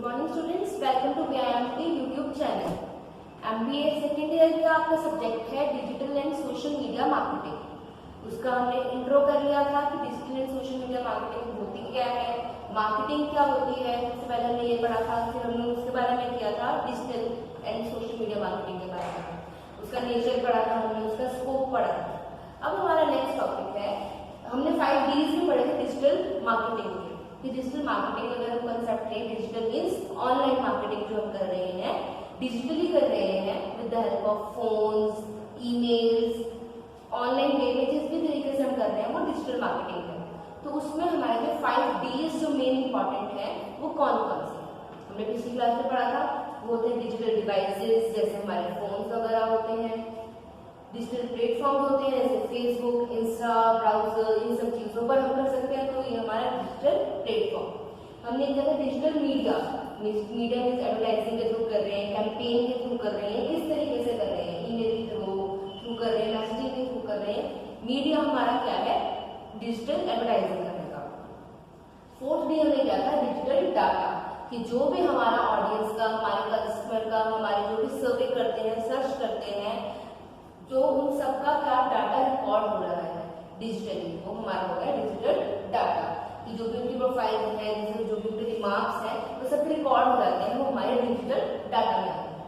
Morning students, welcome to VIMP YouTube channel. MBA second year का आपका subject है digital and social media marketing. उसका हमने intro कर लिया था कि digital and social media marketing होती क्या है, मार्केटिंग क्या होती है। सबसे पहले हमने ये पढ़ा था, फिर हमने उसके बारे में किया था digital and social media marketing के बारे में, उसका नेचर पढ़ा था हमने, उसका स्कोप पढ़ा था। अब हमारा नेक्स्ट टॉपिक है, हमने 5 Ds भी पढ़े थे डिजिटल मार्केटिंग के। कि डिजिटल मार्केटिंग अगर हम कंसेप्ट है, डिजिटल मीन्स ऑनलाइन मार्केटिंग जो हम कर रहे हैं, डिजिटली कर रहे हैं with the help of phones, emails, online way में जिस भी तरीके से हम कर रहे हैं वो डिजिटल मार्केटिंग है। तो उसमें हमारे जो 5 Ds जो मेन इंपॉर्टेंट है वो कौन कौन से हमने पिछली क्लास में पढ़ा था। वो होते हैं डिजिटल डिवाइसेस, जैसे हमारे फोन्स वगैरह होते हैं, डिजिटल प्लेटफॉर्म होते हैं जैसे फेसबुक, इंस्टा, ब्राउजर, इन सब चीजों पर हम कर सकते हैं, तो ये हमारा डिजिटल प्लेटफॉर्म। हमने किया था digital media, media means advertising के थ्रू कर रहे हैं, कैंपेन के थ्रू कर रहे हैं, किस तरीके से कर रहे हैं, ईमेल के थ्रू कर रहे हैं, मैसेजिंग के थ्रू कर रहे हैं। मीडिया हमारा क्या है, डिजिटल एडवर्टाइजिंग करने का। 4th डी हमने क्या था, डिजिटल डाटा, कि जो भी हमारा ऑडियंस का, हमारे कस्टमर का, हमारे जो भी सर्वे करते हैं, सर्च करते हैं, जो उन सबका क्या डाटा रिकॉर्ड हो रहा है डिजिटली, वो हमारा हो गया डिजिटल डाटा। कि जो भी उनकी प्रोफाइल है, जैसे जो भी उनके रिमार्क्स हैं, वो सब रिकॉर्ड हो जाते हैं, वो हमारे डिजिटल डाटा में आते हैं।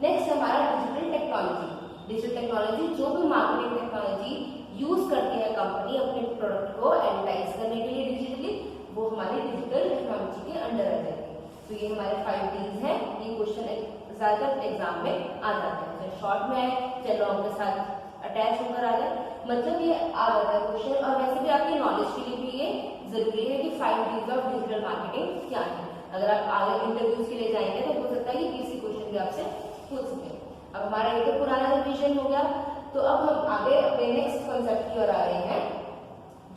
नेक्स्ट हमारा डिजिटल टेक्नोलॉजी। डिजिटल टेक्नोलॉजी जो भी मार्केटिंग टेक्नोलॉजी यूज करती है कंपनी अपने प्रोडक्ट को एडवर्टाइज करने के लिए डिजिटली, वो हमारी डिजिटल टेक्नोलॉजी के अंडर आ जाएगी। तो ये हमारे 5 Ds हैं। ये क्वेश्चन ज्यादातर एग्जाम में आ जाता है, चाहे शॉर्ट में आए चाहे लॉन्ग के साथ अटैच होकर आ जाए, मतलब ये आ जाता है क्वेश्चन। और वैसे भी आपकी नॉलेज के लिए भी ये जरूरी है कि 5 Ds ऑफ डिजिटल मार्केटिंग क्या है। अगर आप आगे इंटरव्यूज के लिए जाएंगे तो हो सकता है कि किसी क्वेश्चन भी आपसे पूछ सके। अब हमारा ये तो पुराना रिवीजन हो गया, तो अब हम आगे अपने नेक्स्ट कॉन्सेप्ट की ओर आ रहे हैं,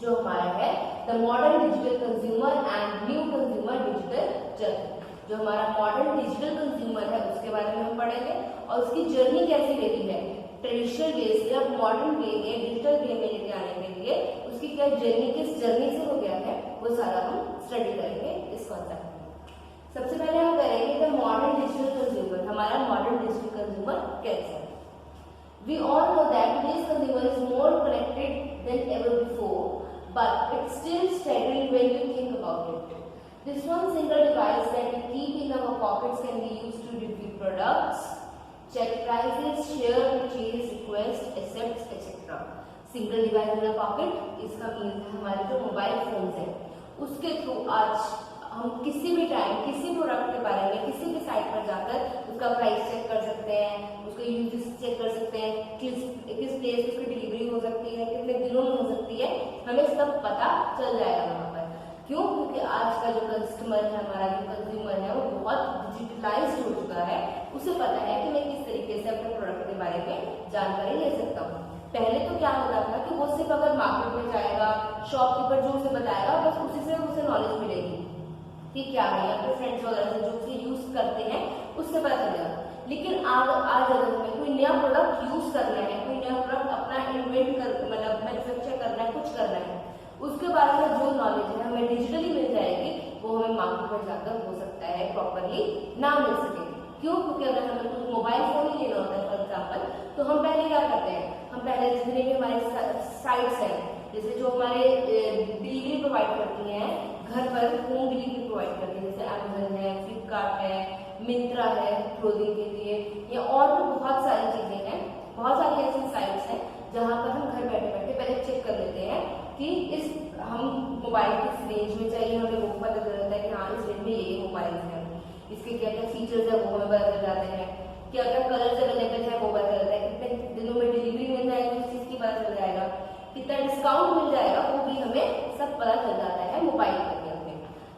जो हमारा है the modern digital consumer and new consumer digital journey. जो हमारा मॉडर्न डिजिटल कंज्यूमर है उसके बारे में हम पढ़ेंगे और उसकी जर्नी कैसी रहती है, ट्रेडिशनल वे से अब मॉडर्न वे में, डिजिटल वे में लेके आने के लिए उसकी क्या जर्नी, किस जर्नी से हो गया है, वो सारा हम स्टडी करेंगे इस कॉन्सेप्ट में। सबसे पहले हम करेंगे द मॉडर्न डिजिटल कंज्यूमर। हमारा मॉडर्न डिजिटल कंज्यूमर कैसा है। We all know that today's consumer is more connected than ever before, but it's still staggering when you think about it. This one single device that we keep in our pockets can be used to review products, check prices, share purchase requests, accept etc. Single device in a pocket, इसका mean है हमारे जो mobile phones हैं, उसके through आज हम किसी भी टाइम किसी प्रोडक्ट के बारे में किसी भी साइट पर जाकर उसका प्राइस चेक कर सकते हैं, उसका यूजेस चेक कर सकते हैं, किस प्लेस उसकी डिलीवरी हो सकती है, कितने दिनों में हो सकती है, हमें सब पता चल जाएगा वहाँ पर। क्यों? क्योंकि आज का जो कस्टमर है, हमारा जो कंज्यूमर है, वो बहुत डिजिटलाइज्ड हो चुका है। उसे पता है कि मैं किस तरीके से अपने प्रोडक्ट के बारे में जानकारी ले सकता हूँ। पहले तो क्या होता था कि वो सिर्फ अगर मार्केट में जाएगा, शॉपकीपर जो उसे बताएगा, बस उसी से उसे नॉलेज मिलेगी कि क्या है, या फिर फ्रेंड्स वगैरह से जो उसे यूज करते हैं उससे पता चल जाएगा। लेकिन आज अगर हमें कोई नया प्रोडक्ट यूज करना है, कोई नया प्रोडक्ट अपना इन्वेंट कर, मतलब मैन्युफैक्चर करना है, कुछ करना है, उसके बारे में जो नॉलेज है हमें डिजिटली मिल जाएगी, वो हमें मार्केट में जाकर हो सकता है प्रॉपरली ना मिल सके। क्यों? क्योंकि अगर हमें कुछ मोबाइल फोन ही लेना होता है फॉर एग्जाम्पल, तो हम पहले क्या करते हैं, हम पहले जितने भी हमारे साइट्स हैं, जैसे जो हमारे डिलीवरी प्रोवाइड करती हैं, घर पर होम डिलीवरी प्रोवाइड करती है, जैसे अमेजन है, फ्लिपकार्ट है, मिंत्रा है क्लोथिंग के लिए, या और भी बहुत सारी चीजें हैं, बहुत सारी ऐसी साइट्स हैं जहां पर हम घर बैठे बैठे पहले चेक कर लेते हैं कि इस हम मोबाइल किस रेंज में चाहिए, हमें वो पता चल जाता है कि हाँ इस रेंज में ये मोबाइल है, इसके क्या क्या फीचर्स है वो हमें पता चल जाते हैं, क्या क्या कलर्स अवेलेबल है वो पता चलता है, कितने दिनों में डिलीवरी मिल जाएगी उस चीज की पता चल जाएगा, कितना डिस्काउंट मिल जाएगा वो भी हमें सब पता चल जाता है मोबाइल पर।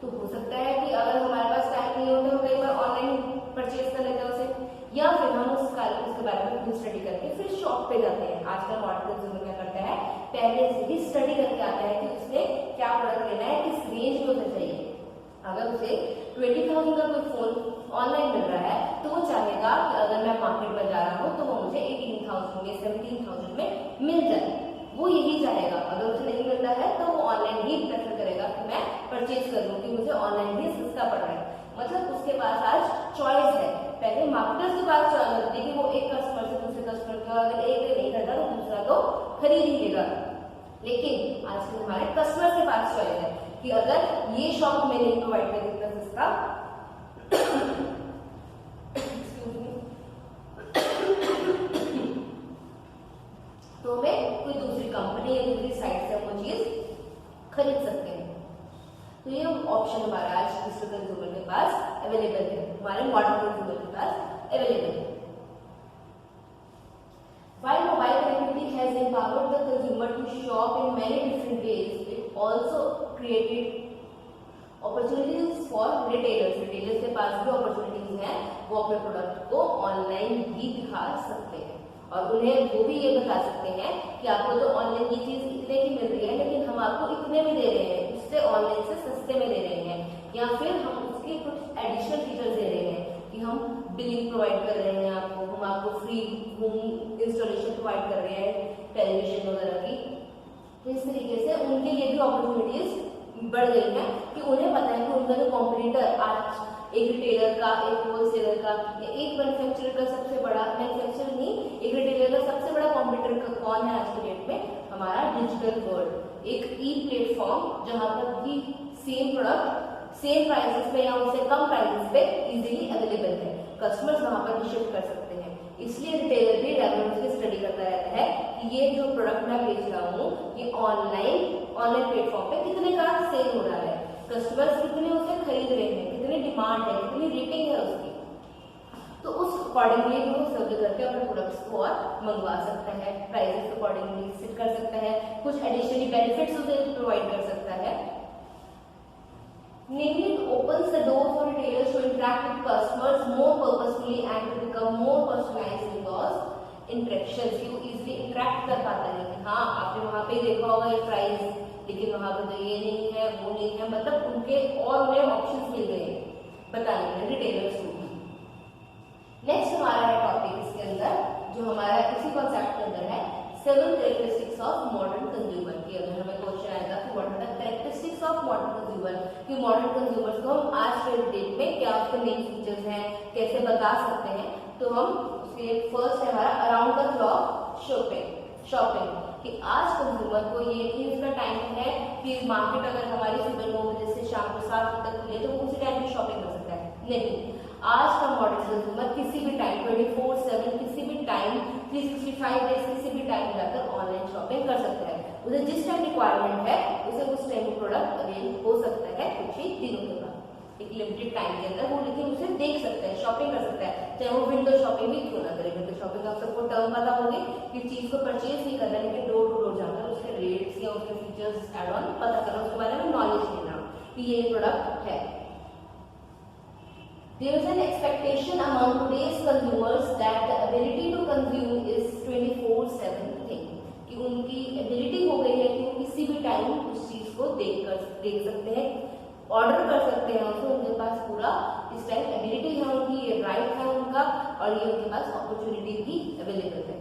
तो हो सकता है कि अगर हमारे पास टाइम नहीं होता, कई बार ऑनलाइन परचेज कर लेते हैं उसे, या फिर हम उसके बारे में खुद स्टडी करके फिर शॉप पे जाते हैं। आजकल मॉडर्न कंज्यूमर क्या करता है, पहले से ही स्टडी करके आता है कि उसने क्या प्रोडक्ट लेना है, किस रेंज में उसे चाहिए। अगर उसे 20,000 का कोई फोन ऑनलाइन मिल रहा है तो वो चाहेगा कि अगर मैं मार्केट में जा रहा हूँ तो वो मुझे 18,000 या 17,000 में मिल जाए, वो यही चाहेगा। अगर उसे नहीं मिलता है तो वो ऑनलाइन ही प्रेफर करेगा कि मैं परचेज कर लूँ, कि मुझे ऑनलाइन ही सस्ता पड़ रहा है। मतलब के पास आज चॉइस है। पहले मार्केटर्स के पास चॉइस होती है कि वो एक कस्टमर से दूसरे कस्टमर का अगर एक नहीं करता तो दूसरा तो खरीद ही लेगा, लेकिन आज हमारे कस्टमर के पास चॉइस है कि अगर ये शॉप में नहीं प्रोवाइड कर इतना सस्ता तो हमें कोई दूसरी कंपनी या दूसरी साइट से वो चीज खरीद सकते हैं। तो ये ऑप्शन हमारा आज डिजिटल कंज्यूमर के पास अवेलेबल है, हमारे मॉडर्न कंज्यूमर के पास अवेलेबल है। While mobile connectivity has empowered the consumer to shop in many different ways, it also created opportunities for retailers. Retailers के पास भी opportunities हैं, वो अपने प्रोडक्ट को ऑनलाइन भी दिखा सकते हैं और उन्हें वो भी ये बता सकते हैं कि आपको तो ऑनलाइन ये चीज इतने की मिल रही है लेकिन हम आपको इतने में दे रहे हैं, उससे ऑनलाइन से सस्ते में दे रहे हैं, या फिर हम उसके कुछ एडिशनल फीचर्स दे रहे हैं कि हम बिलिंग प्रोवाइड कर रहे हैं आपको, हम आपको फ्री होम इंस्टॉलेशन प्रोवाइड कर रहे हैं टेलीविजन वगैरह की। तो इस तरीके से उनके लिए भी अपॉर्चुनिटीज बढ़ गई है कि उन्हें पता है कि उनका जो कॉम्पिटिटर आज एक रिटेलर का, एक होलसेलर का या एक मैन्युफैक्चरर का सबसे बड़ा, मैन्युफैक्चरर नहीं एक रिटेलर का सबसे बड़ा कॉम्पिटिटर कौन है आज के डेट में, हमारा डिजिटल वर्ल्ड, एक ई प्लेटफॉर्म जहां पर भी सेम प्रोडक्ट सेम प्राइसेस पे या उससे कम प्राइसेस पे इजीली अवेलेबल है, कस्टमर्स वहां पर भी शिफ्ट कर सकते हैं। इसलिए रिटेलर भी रेगुलरली स्टडी करता रहता है कि ये जो प्रोडक्ट मैं बेच रहा हूँ ये ऑनलाइन प्लेटफॉर्म पे कितने का सेल हो रहा है, कस्टमर्स कितने उसे खरीद रहे हैं, कितनी डिमांड है, कितनी रेटिंग है उसकी, तो उस अकॉर्डिंगली वो सर्वे करके अपने प्रोडक्ट्स को और मंगवा सकता है, प्राइसेस अकॉर्डिंगली सेट कर सकता है, कुछ एडिशनली बेनिफिट्स उसे प्रोवाइड कर सकता है। Namely, it opens the door for retailers to interact with customers more purposefully and to become more personalized because interactions you easily interact कर पाता है कि हाँ आपने वहाँ पे देखा होगा ये प्राइस, लेकिन वहाँ पे तो ये नहीं है वो नहीं है, मतलब उनके और उन्हें ऑप्शंस मिल गए बताने के रिटेलर्स को भी। नेक्स्ट हमारा है टॉपिक इसके अंदर जो हमारा इसी कॉन्सेप्ट के अंदर है 7 कैरेक्टरिस्टिक्स ऑफ मॉडर्न कंज्यूमर की। अगर हमें क्वेश्चन आएगा कि what are the characteristics of modern consumer, कि मॉडर्न कंज्यूमर्स को हम आज के डेट में क्या उसके मेन फीचर्स हैं, कैसे बता सकते हैं, तो हम उसके फर्स्ट है हमारा अराउंड द क्लॉक शॉपिंग कि आज कंज्यूमर को ये कि उसका टाइम है कि मार्केट अगर हमारी सुबह 9 बजे से शाम को 7 बजे तक खुले तो वो उसी टाइम पे शॉपिंग कर सकता है, नहीं, आज का मॉडर्न कंज्यूमर किसी भी टाइम 24/7 किसी भी टाइम 365 डेज किसी भी टाइम जाकर ऑनलाइन शॉपिंग कर सकता है, उसे जिस टाइम रिक्वायरमेंट है उसे उस टाइम प्रोडक्ट अवेल हो सकता है कुछ ही दिनों के बाद एक लिमिटेड टाइम के अंदर वो, लेकिन उसे देख सकता है, शॉपिंग कर सकता है, चाहे वो विंडो शॉपिंग भी क्यों ना करे। विंडो शॉपिंग आप सबको टर्म पता होगी कि चीज को परचेज नहीं करना लेकिन डोर टू डोर जाकर उसके रेट्स या उसके फीचर्स एड ऑन पता करना, उसके बारे में नॉलेज लेना कि ये प्रोडक्ट है। There is an expectation among today's consumers that the ability to consume is 24/7 thing, कि उनकी एबिलिटी हो गई है कि वो किसी भी टाइम उस चीज को देख सकते हैं, ऑर्डर कर सकते हैं उसे, उनके पास पूरा इस टाइम एबिलिटी है उनकी, ये राइट है उनका और ये उनके पास अपॉर्चुनिटी भी अवेलेबल है।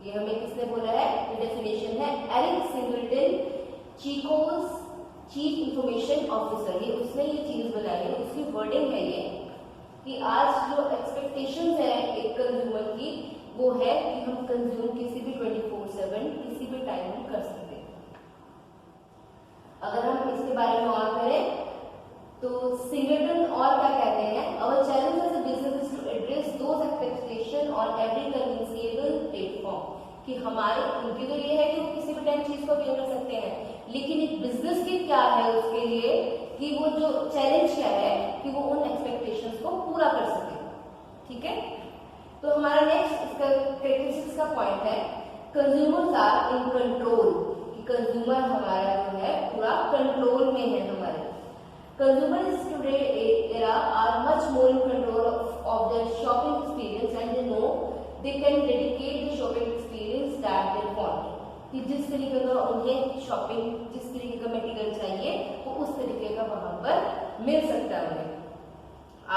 ये हमें किसने बोला है, ये डेफिनेशन है एरिक सिंगलटन चिकोस चीफ इंफॉर्मेशन ऑफिसर, ये उसने ये चीज बताई है, उसकी वर्डिंग है ये कि आज जो एक्सपेक्टेशंस है एक कंज्यूमर की वो है कि हम कंज्यूम किसी भी 24/7 किसी भी टाइम में कर सकते हैं। अगर हम इसके बारे में और करें तो सिंगलटन और क्या कहते हैं, our challenge as a business is to address those expectation on every conceivable platform, कि हमारे उनकी तो ये है कि वो किसी भी टाइम चीज को अवेल कर सकते हैं, लेकिन एक बिजनेस की क्या है उसके लिए कि वो जो चैलेंज क्या है कि वो उन एक्सपेक्टेशंस को पूरा कर सके, ठीक है। तो हमारा नेक्स्ट इसका कैरेक्टरिस्टिक्स का पॉइंट है कंज्यूमर्स आर इन कंट्रोल, कि कंज्यूमर हमारा जो है पूरा कंट्रोल में है हमारे। Consumers today era are much more in control of their shopping experience and they know they can dedicate the shopping experience that they want, कि जिस तरीके का उन्हें शॉपिंग जिस तरीके का मटेरियल चाहिए वो उस तरीके का वहां पर मिल सकता है उन्हें।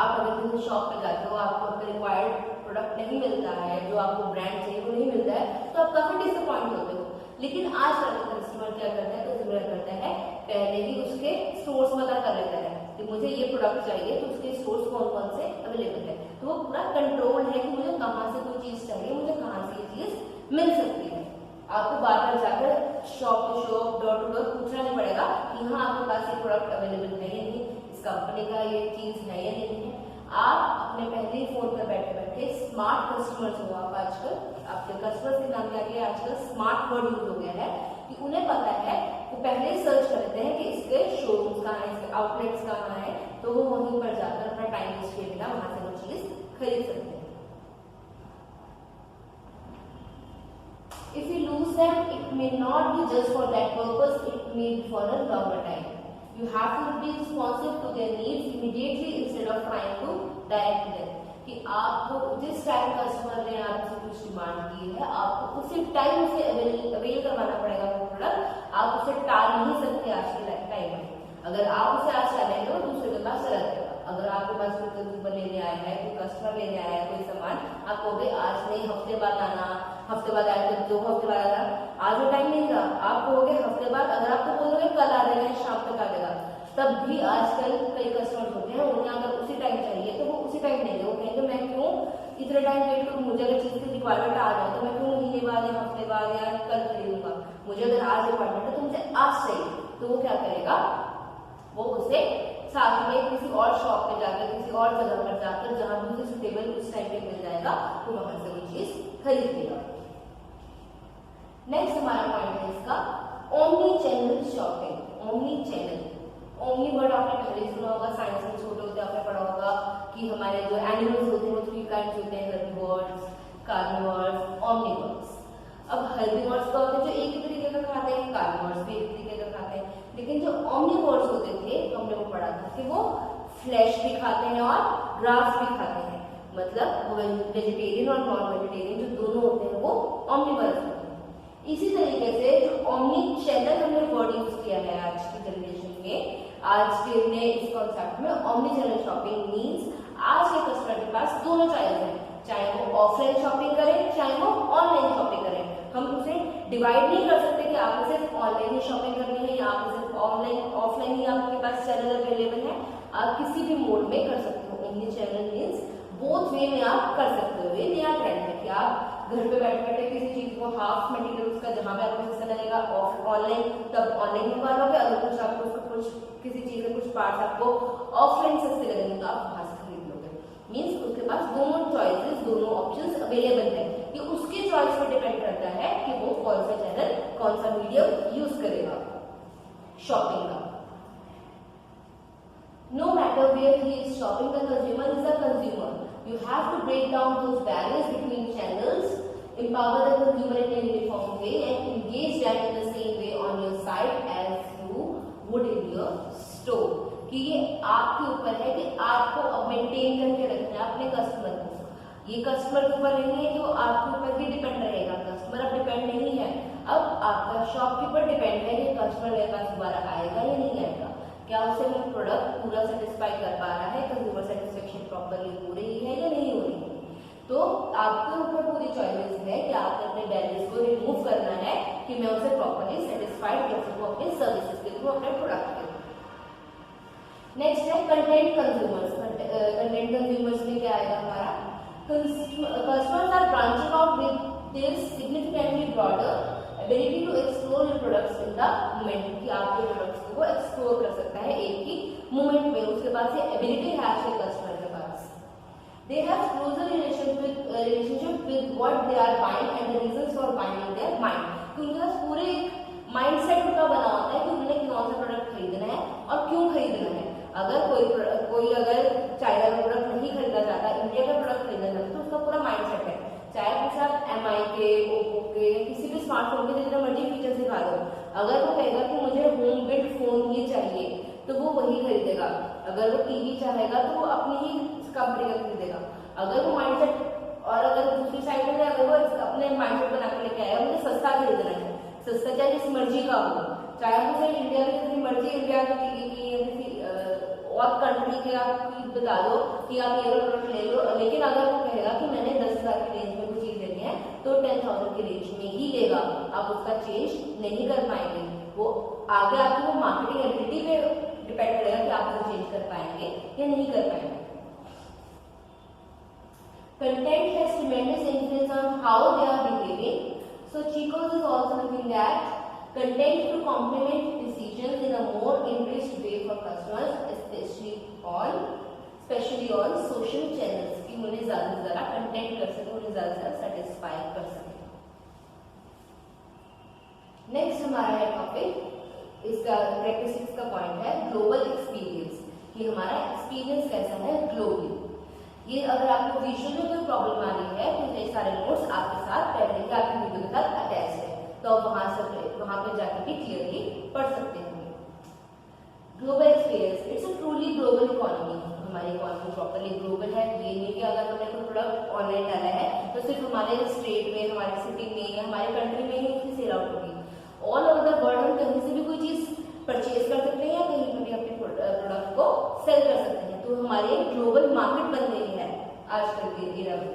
आप अगर किसी शॉप पे जाते हो आपको आपका रिक्वायर्ड प्रोडक्ट नहीं मिलता है, जो आपको ब्रांड चाहिए वो नहीं मिलता है, तो आप काफी डिसअपॉइंट होते हो, लेकिन आज का कस्टमर क्या करता है, कंज्यूमर करता है पहले ही उसके स्टोर्स पता कर लेता है कि मुझे ये प्रोडक्ट चाहिए तो उसके स्टोर्स कौन कौन से अवेलेबल है, तो वो पूरा कंट्रोल है कि मुझे कहाँ से कोई चीज चाहिए, मुझे कहाँ से ये चीज मिल सकती है। आपको बार बार जाकर shop to shop door to door पूछना नहीं पड़ेगा कि हाँ आपके पास ये प्रोडक्ट अवेलेबल है या नहीं, इस कंपनी का ये चीज है या नहीं है। आप अपने पहले ही फोन पर बैठे बैठे स्मार्ट कस्टमर्स हो आप आजकल, आपके कस्टमर्स के नाम क्या किया आजकल स्मार्ट वर्ड यूज हो गया है कि उन्हें पता है, वो पहले ही सर्च करते हैं कि इसके शोरूम्स कहाँ है, इसके आउटलेट्स कहाँ है, तो वो वहीं पर जाकर अपना टाइम वेस्ट किए बिना वहां से वो चीज खरीद सकते हैं। If you lose them, it may not be just for that purpose, it may be for a longer time. You have to be responsive to their needs immediately instead of trying to direct them. कि आपको जिस time customer ने आपसे कुछ demand की है, आपको उसी टाइम से अवेल करवाना पड़ेगा वो प्रोडक्ट, आप उसे टाल नहीं सकते आज के टाइम में। अगर आप उसे आज टालेंगे तो दूसरे के पास चला जाएगा। अगर आपके पास कोई कंज्यूमर लेने आया है, कोई कस्टमर लेने आया है कोई सामान, आप कहोगे आज नहीं हफ्ते बाद आना, हफ्ते बाद आया तो 2 हफ्ते बाद आना, आज वो टाइम नहीं रहा, आप कहोगे हफ्ते बाद। अगर आप तो बोलोगे कल आ जाएगा, शाम तक आ जाएगा, तब भी आजकल कई कस्टमर होते हैं उन्हें अगर उसी टाइम चाहिए तो वो उसी टाइम नहीं दे, वो कहेंगे मैं क्यों इतने टाइम वेट करूँ, मुझे अगर चीज की रिक्वायरमेंट आ जाए तो मैं क्यों महीने बाद या हफ्ते बाद या कल खरीदूंगा, मुझे अगर आज रिक्वायरमेंट है तो मुझे आज चाहिए। तो वो क्या करेगा, वो उसे साथ में किसी और शॉप पे जाकर, किसी और जगह पर जाकर जहां भी उसे सुटेबल उस टाइम पे मिल जाएगा तो वहां से वो चीज खरीद लेगा। नेक्स्ट हमारा पॉइंट है इसका omni channel shopping. Omni channel, omni word आपने पहले सुना होगा, साइंस में छोटे होते आपने पढ़ा होगा कि हमारे जो एनिमल्स होते हैं वो 3 काइंड्स होते हैं, हेर्बीवोर्स, कार्निवोर्स, ओमनिवोर्स। अब हेर्बीवोर्स तो होते हैं जो एक ही तरीके का खाते हैं, कार्निवोर्स भी एक तरीके का खाते हैं, लेकिन जो ओमनिवोर्स होते थे हमने वो पढ़ा था कि वो फ्लैश भी खाते हैं और ग्रास भी खाते हैं, मतलब वेजिटेरियन और नॉन वेजिटेरियन जो दोनों होते हैं वो ओमनिवोर्स होते हैं। इसी तरीके से जो ओमनी चैनल हमने वर्ड यूज किया है आज की जनरेशन में, आज के ने इस कॉन्सेप्ट में ओमनी चैनल शॉपिंग मींस आज के कस्टमर के पास दोनों चॉइस है, चाहे वो ऑफलाइन शॉपिंग करें चाहे वो ऑनलाइन शॉपिंग करें। हम उसे डिवाइड नहीं कर सकते कि आपको सिर्फ ऑनलाइन ही शॉपिंग करनी है या आपको सिर्फ ऑनलाइन ऑफलाइन ही आपके पास चैनल अवेलेबल है, आप किसी भी मोड में कर सकते हो। Omni channel means both way में आप कर सकते हो। ये नया ट्रेंड है कि आप घर पे बैठे बैठे किसी चीज को हाफ मटेरियल उसका जहां पे आपको सस्ता लगेगा ऑनलाइन तब ऑनलाइन मंगवा लोगे, अगर कुछ आपको उसका कुछ किसी चीज के कुछ पार्ट आपको ऑफलाइन सस्ते लगेंगे तो आप वहां से खरीद लोगे। मींस उसके पास दोनों चॉइसेस, दोनों ऑप्शंस अवेलेबल है। ये उसके चॉइस पर डिपेंड करता है कि वो कौन सा चैनल, कौन सा मीडियम यूज करेगा शॉपिंग का। No matter where he is shopping, the consumer is a consumer. You have to break down those barriers between channels, empower the consumer in a uniform way, and engage them in the same way on your site as you would in your store. कि ये आपके ऊपर है कि आपको अब maintain करके रखना है अपने कस्टमर को। ये कस्टमर के ऊपर नहीं है कि वो आपके ऊपर ही डिपेंड रहेगा, कस्टमर अब डिपेंड नहीं है, अब आपका शॉपकीपर डिपेंड है कि कस्टमर मेरे पास दोबारा आएगा या नहीं आएगा, क्या उसे वो प्रोडक्ट पूरा सेटिस्फाई कर पा रहा है, कंज्यूमर सेटिस्फेक्शन प्रॉपरली हो रही है या नहीं हो रही है। तो आपके ऊपर पूरी चॉइसेस है कि आपने अपने बैरियर्स को रिमूव करना है कि मैं उसे प्रॉपरली सेटिस्फाइड कर सकूं अपने सर्विसेज के थ्रू, अपने प्रोडक्ट के थ्रू। नेक्स्ट है कंटेंट कंज्यूमर्स। कंटेंट कंज्यूमर्स में क्या आएगा हमारा, customers are branching out with their significantly broader ability to explore your products in the moment, कि आपके प्रोडक्ट्स को वो एक्सप्लोर कर सकता है एक ही मोमेंट में, उसके पास ये एबिलिटी है आपके कस्टमर के पास। They have closer relationship with what they are buying and the reasons for buying in their mind, कि उनके पास पूरे एक माइंडसेट उनका बना होता है कि उन्हें कौन सा प्रोडक्ट खरीदना है और क्यों खरीदना है। अगर कोई अगर चाइना का प्रोडक्ट नहीं खरीदना चाहता, इंडिया का प्रोडक्ट खरीदना चाहता तो उसका पूरा माइंडसेट है, चाहे कुछ आप MI के, ओप्पो के, किसी भी स्मार्टफोन के जितना मर्जी फीचर दिखा दो, अगर वो कहेगा कि मुझे होम बिल्ड फोन ही चाहिए तो वो वही खरीदेगा। अगर वो टीवी चाहेगा तो वो अपनी ही कंपनी का खरीदेगा। अगर वो माइंडसेट, और अगर दूसरी साइड में अगर वो अपने माइंडसेट बना के लेके आएगा मुझे सस्ता खरीदना है, सस्ता चाहे जिस मर्जी का हो, चाहे मुझे इंडिया में जितनी मर्जी इंडिया की किसी और कंट्री के आप बता दो कि आप ये प्रोडक्ट ले लो, लेकिन अगर वो कहेगा कि मैंने 10,000 की रेंज में कोई चीज लेनी है तो 10,000 की रेंज में ही लेगा, आप उसका चेंज नहीं कर पाएंगे। वो आगे आपकी वो मार्केटिंग एबिलिटी पे डिपेंड करेगा कि आप उसे चेंज कर पाएंगे या नहीं कर पाएंगे। Content has tremendous influence on how they are behaving. So Chico's is also looking at content to complement decisions in a more interest way for customers, especially on social channels, कि उन्हें ज़्यादा से ज़्यादा कंटेंट कर सके, उन्हें ज़्यादा से ज़्यादा सेटिस्फाई कर सके। नेक्स्ट हमारा है टॉपिक, इसका कैरेक्टरिस्टिक्स का पॉइंट है ग्लोबल एक्सपीरियंस, कि हमारा एक्सपीरियंस कैसा है ग्लोबली। ये अगर आपको विजुअल में कोई प्रॉब्लम आ रही है तो ये सारे नोट्स आपके साथ पहले ही आपकी वीडियो के साथ अटैच है, तो आप वहां पे जाकर भी क्लियरली पढ़ सकते हैं। Global experience, it's a truly global economy. हमारी इकोनॉमी प्रॉपरली ग्लोबल है, ये नहीं कि अगर हमने कोई प्रोडक्ट ऑनलाइन डाला है तो सिर्फ हमारे स्टेट में, हमारे सिटी में या हमारे कंट्री में ही उसकी सेल आउट होगी। ऑल ओवर द वर्ल्ड हम कहीं से भी कोई चीज परचेज कर सकते हैं या कहीं पर भी अपने प्रोडक्ट को सेल कर सकते हैं, तो हमारी ग्लोबल मार्केट बन गई है आजकल के एरा में।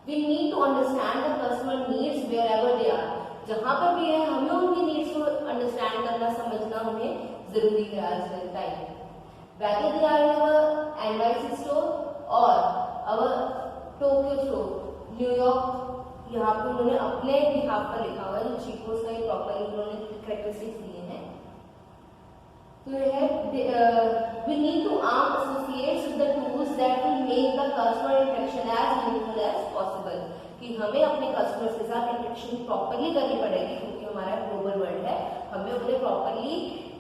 We need to understand the customer needs wherever they are, जहां पर भी है हमें उनकी नीड्स को अंडरस्टैंड करना, समझना हमें जरूरी है आजकल time. whether they are in our NYC store or our Tokyo store, New York, यहाँ पे उन्होंने अपने बिहाफ पर लिखा हुआ है, जो चीकोस का प्रॉपर उन्होंने कैरेक्टरिस्टिक्स दिए हैं। तो we need to arm associates with the tools that will make the customer interaction as meaningful as possible, कि हमें अपने कस्टमर्स के साथ इंटरेक्शन प्रॉपरली करनी पड़ेगी, क्योंकि हमारा ग्लोबल वर्ल्ड है, हमें उन्हें प्रॉपरली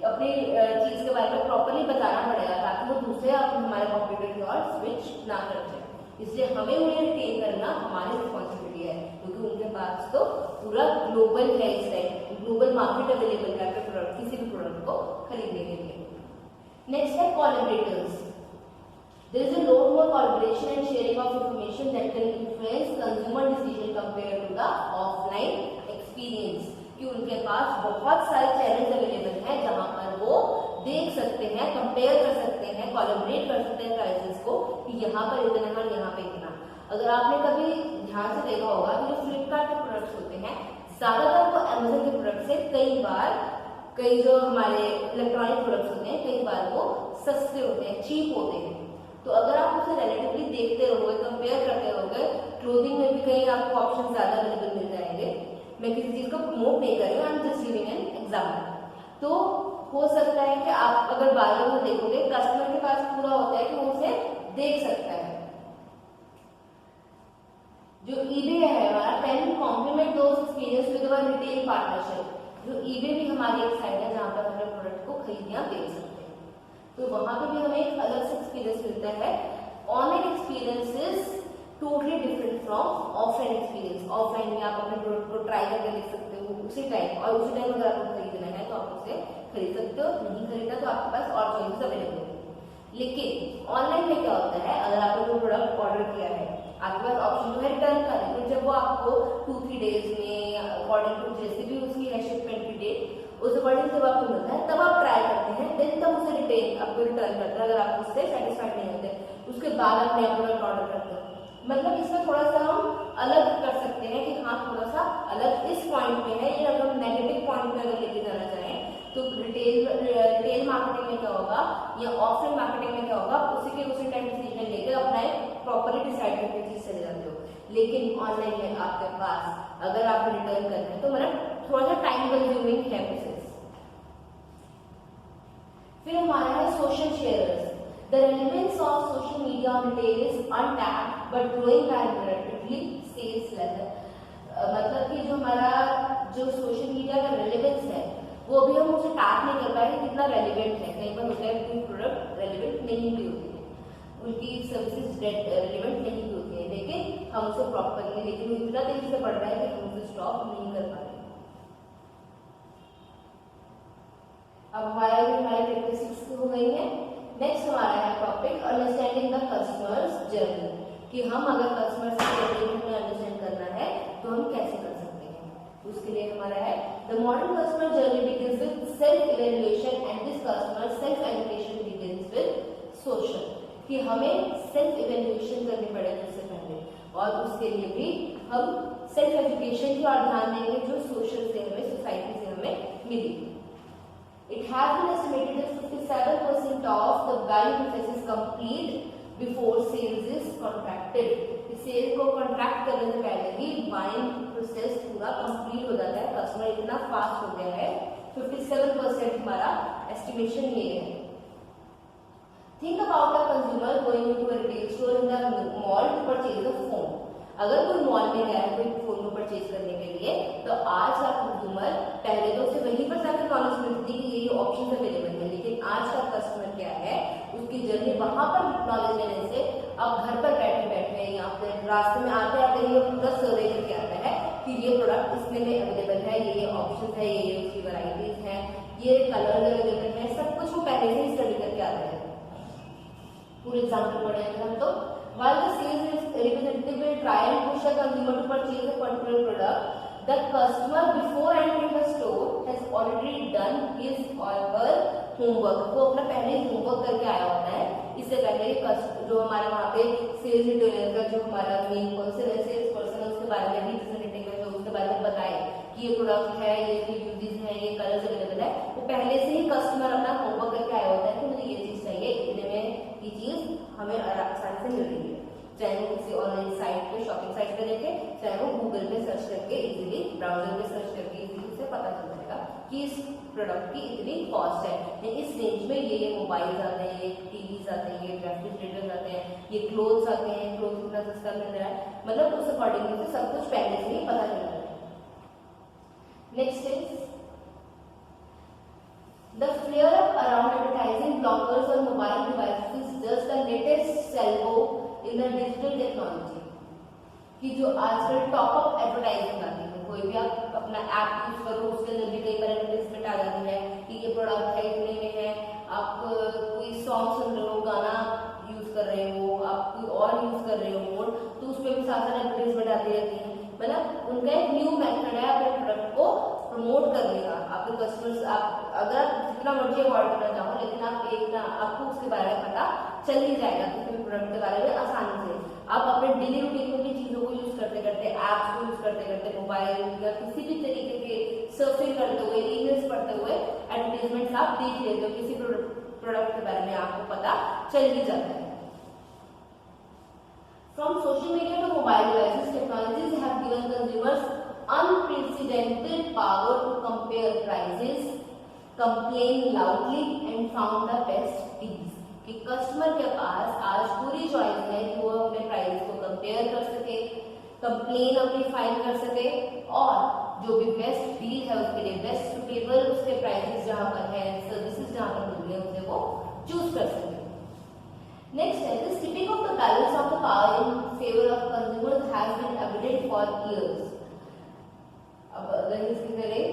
अपनी चीज के बारे में प्रॉपरली बताना पड़ेगा ताकि वो दूसरे हमारे कंप्यूटर की ओर स्विच ना कर जाए। इसलिए हमें उन्हें रिटेन करना हमारी रिस्पॉन्सिबिलिटी है, क्योंकि उनके पास तो पूरा ग्लोबल है, इस टाइम ग्लोबल मार्केट अवेलेबल है प्रोडक्ट, किसी भी प्रोडक्ट को खरीदने के लिए। नेक्स्ट है collaborators. There is a lot more collaboration and sharing of information that can influence consumer decision compared to the offline experience, कि उनके पास बहुत सारे चैनल्स अवेलेबल हैं जहां पर वो देख सकते हैं, कंपेयर कर सकते हैं, कोलैबोरेट कर सकते हैं प्राइसेस को, कि यहाँ पर इतना है, यहाँ पे इतना। अगर आपने कभी ध्यान से देखा होगा कि जो फ्लिपकार्ट के प्रोडक्ट्स होते हैं ज्यादातर वो अमेजन के प्रोडक्ट से कई जो हमारे इलेक्ट्रॉनिक प्रोडक्ट्स होते हैं कई बार वो सस्ते होते हैं, चीप होते हैं। तो अगर आप उसे रिलेटिवली देखते रहोगे, कंपेयर करते रहोगे, क्लोथिंग में भी कहीं आपको ऑप्शन ज्यादा अवेलेबल मिल जाएंगे। मैं किसी चीज को प्रमोट नहीं कर रही हूँ, I am just giving an example. तो हो सकता है कि आप अगर बार बार देखोगे, कस्टमर के पास पूरा होता है कि वो उसे देख सकता है। जो ईबे है हमारा, can complement those experience with our retail partnership. जो ईबे भी हमारी एक साइड है जहां पर हम अपने प्रोडक्ट को खरीद या बेच सकते हैं, तो वहां पे भी हमें एक अलग से एक्सपीरियंस मिलता है। Online experience is totally different from offline experience. Offline में आप अपने प्रोडक्ट को ट्राई करके देख सकते हो उसी टाइम, और उसी टाइम अगर आपको खरीदना है तो आप उसे खरीद सकते हो, नहीं खरीदना तो आपके पास और चॉइसेस अवेलेबल है। लेकिन ऑनलाइन में क्या होता है, अगर आपने कोई प्रोडक्ट ऑर्डर किया है, आपके पास ऑप्शन तो है रिटर्न का, लेकिन जब वो आपको 2-3 डेज में अकॉर्डिंग टू जैसे भी उसकी है शिपमेंट की डेट, उस अकॉर्डिंग जब आपको मिलता है तब आप ट्राई करते हैं, देन तब उसे आपको रिटर्न करते हैं अगर आप उससे सेटिस्फाइड नहीं होते, उसके बाद आप नया प्रोडक्ट ऑर्डर करते हो। मतलब इसमें थोड़ा सा हम अलग कर सकते हैं कि हाँ थोड़ा सा अलग इस पॉइंट पे है, ये अगर हम नेगेटिव पॉइंट पे अगर लेके जाना चाहें तो रिटेल मार्केटिंग में क्या होगा या ऑफलाइन मार्केटिंग में क्या होगा, उसी टाइम डिसीजन लेकर अपना एक प्रॉपरली डिसाइड करके चीज चले जाते हो। लेकिन ऑनलाइन में आपके पास अगर आप रिटर्न करना है तो मतलब थोड़ा सा टाइम कंज्यूमिंग है प्रोसेस। फिर हमारा है social shares. The relevance of social media on retail is untapped but growing rapidly sales level। मतलब कि जो हमारा जो सोशल मीडिया का रेलेवेंस है वो भी हम उसे टैप नहीं कर पाए कितना रेलिवेंट है। कई बार होता है कि प्रोडक्ट रेलिवेंट नहीं भी होती है, उनकी सर्विसेज रेलिवेंट नहीं भी होती है, लेकिन हम उसे प्रॉपरली, लेकिन वो इतना तेजी से बढ़ रहा है कि हम उसे स्टॉप नहीं कर पा रहे। अब हमारे कैरेक्टरिस्टिक्स हो गई है। नेक्स्ट हमारा है topic understanding the customers journey, कि हम अगर कस्टमर की जर्नी हमें अंडरस्टैंड करना है तो हम कैसे कर सकते हैं। उसके लिए हमारा है the modern customer journey begins with self evaluation and this customer self education begins with social, कि हमें सेल्फ इवैल्यूएशन करनी पड़ेगी उससे पहले, और उसके लिए भी हम सेल्फ एजुकेशन की ओर ध्यान देंगे जो सोशल से हमें, सोसाइटी से हमें मिली। It has been estimated that 57% of the value process is complete before sales is contracted. Sale को कॉन्ट्रैक्ट करने से पहले ही बाइंग प्रोसेस पूरा कंप्लीट हो जाता है। कस्टमर इतना फास्ट हो गया है, 57% हमारा एस्टिमेशन ये है। Think about a consumer going into a retail store in the mall to purchase a phone. अगर कोई मॉल में गया है कोई फोन को परचेज करने के लिए, तो आज का कंज्यूमर, पहले तो उसे वहीं पर जाकर नॉलेज मिलती है कि ये ऑप्शन अवेलेबल है, लेकिन आज का कस्टमर क्या है, उसकी जर्नी वहां पर नॉलेज लेने से अब घर पर बैठे बैठे या फिर रास्ते में आते आते ये पूरा सर्वे करके आता है कि ये प्रोडक्ट इसमें में अवेलेबल है, ये ऑप्शन है, ये उसकी वैरायटीज हैं, ये कलर अवेलेबल है, सब कुछ वो पहले से ही स्टडी करके आता है। पूरे एग्जाम्पल पढ़ेंगे हम तो। While the sales representative will try and push a consumer to purchase a particular product, the customer before entering the store has already done his or her homework. वो अपना पहले ही होमवर्क करके आया होता है। इससे पहले जो हमारा वहाँ पे सेल्स रिटेलर का जो हमारा मेन सेल्स पर्सन है उसके बारे में भी रिप्रेजेंटेटिव है जो उसके बारे में बताए कि ये प्रोडक्ट है, ये यूजेस है, ये कलर्स अवेलेबल है, वो पहले से ही कस्टमर अपना होमवर्क करके आया होता है कि मुझे ये चीज चाहिए, इतने में ये चीज हमें आसानी से मिल रही है। चाहे वो किसी ऑनलाइन साइट पे, शॉपिंग साइट पे देखे, चाहे वो गूगल पे सर्च करके इजीली, ब्राउजर पे सर्च करके इजीली से पता चल जाएगा कि इस प्रोडक्ट की इतनी कॉस्ट है, इस रेंज में ये मोबाइल आते हैं, ये टीवीज आते हैं, ये रेफ्रिजरेटर आते हैं, ये क्लोथ्स आते हैं, क्लोथ्स इतना सस्ता मिल रहा है, मतलब उस अकॉर्डिंगली से सब कुछ पहले से ही पता चल रहा है। Next is the flare up around advertising blockers on mobile devices is just the latest salvo in the digital technology। कि जो आजकल टॉप अप एडवर्टाइजिंग आती है, कोई भी आप अपना ऐप यूज करो उसके अंदर भी कई बार एडवर्टाइजमेंट आ जाती है कि ये प्रोडक्ट है, इतने में है, आप कोई सॉन्ग सुन रहे हो, गाना यूज कर रहे हो, आप कोई और यूज कर रहे हो मोड, तो उस पर भी साथ साथ एडवर्टाइजमेंट आती रहती है। मतलब उनका एक न्यू मेथड है अपने प्रोडक्ट को प्रमोट करने का। आपके कस्टमर्स, आप अगर जितना मर्जी अवॉइड करना चाहो, लेकिन आप एक ना आपको उसके बारे में पता चल ही जाएगा किसी भी प्रोडक्ट के बारे में आसानी से। आप अपने डेली रूटीन में भी चीजों को यूज करते करते, एप्स को यूज करते करते, मोबाइल या किसी भी तरीके के सर्फिंग करते हुए, ईमेल्स पढ़ते हुए एडवर्टाइजमेंट आप देख लेते हो, किसी प्रोडक्ट के बारे में आपको पता चल ही जाता है। From social media to mobile devices, technologies have given consumers unprecedented power to compare prices, complain loudly and found the best deals। कि कस्टमर के पास आज पूरी चॉइस है कि वो अपने प्राइस को कंपेयर कर सके, कंप्लेन अपनी फाइल कर सके, और जो भी बेस्ट डील है उसके लिए बेस्ट सुटेबल उसके प्राइसेस जहां पर है, सर्विसेज जहां पर मिल रही है, उसे वो चूज कर सके। Next is the tipping of the balance of the power in favor of consumers has been evident for years। अब अगर इसकी करें,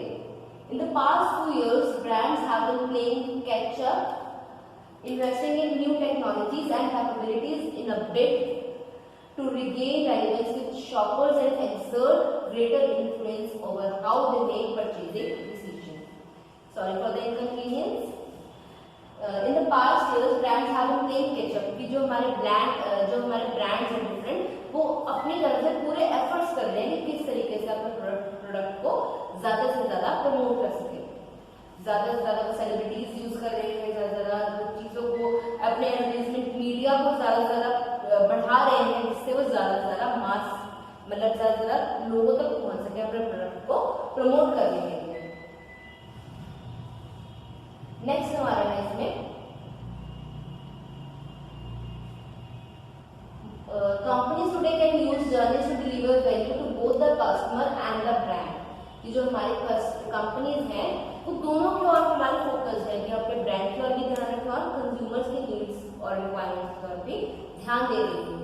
in the past 2 years, brands have been playing catch up, investing in new technologies and capabilities in a bid to regain relevance with shoppers and exert greater influence over how they make purchasing decisions। Sorry for the inconvenience। In the past years, brands have been playing catch up कि जो हमारे brands हैं different, वो अपनी तरफ से पूरे efforts कर रहे हैं कि किस तरीके से अपने प्रोडक्ट को ज्यादा से ज्यादा प्रमोट कर सके। ज्यादा से ज्यादा सेलिब्रिटीज यूज कर रहे हैं, ज्यादा से ज्यादा चीजों को अपने एडवर्टाइजमेंट मीडिया को ज्यादा से ज्यादा बढ़ा रहे हैं, जिससे वो ज्यादा से ज्यादा मास, मतलब ज्यादा से ज्यादा लोगों तक पहुंच सके अपने प्रोडक्ट को प्रमोट करने के लिए। नेक्स्ट हमारा है इसमें companies today can use journeys to deliver value to both the customer and the brand. कि जो हमारी कंपनीज हैं वो दोनों की ओर हमारी फोकस है कि अपने ब्रांड की ओर भी ध्यान रखें और कंज्यूमर्स की नीड्स और रिक्वायरमेंट्स पर भी ध्यान दे रही है।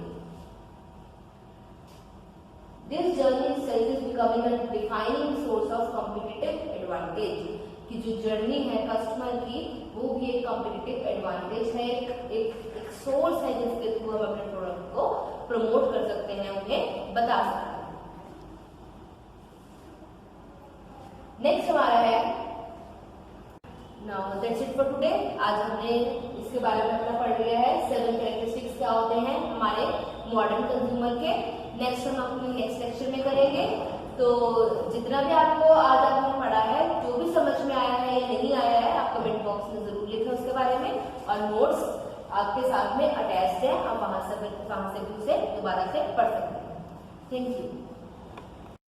This journey itself is becoming a defining source of competitive advantage। कि जो जर्नी है कस्टमर की वो भी एक कॉम्पिटिटिव एडवांटेज है, एक सोर्स है जिसके थ्रू हम अपने प्रोडक्ट को प्रमोट कर सकते हैं, उन्हें बता सकते हैं। नेक्स्ट हमारा है now that's it for today. आज हमने इसके बारे में अपना पढ़ लिया है 7 कैरेक्टरिस्टिक्स क्या होते हैं हमारे मॉडर्न कंज्यूमर के। नेक्स्ट हम अपने नेक्स्ट लेक्चर में करेंगे तो जितना भी आपको आज आपने पढ़ा है, जो भी समझ में आया है या नहीं आया है, आप कमेंट बॉक्स में जरूर लिखें उसके बारे में। और नोट्स आपके साथ में अटैच्ड है, आप वहां से भी उसे दोबारा से पढ़ सकते हैं। Thank you.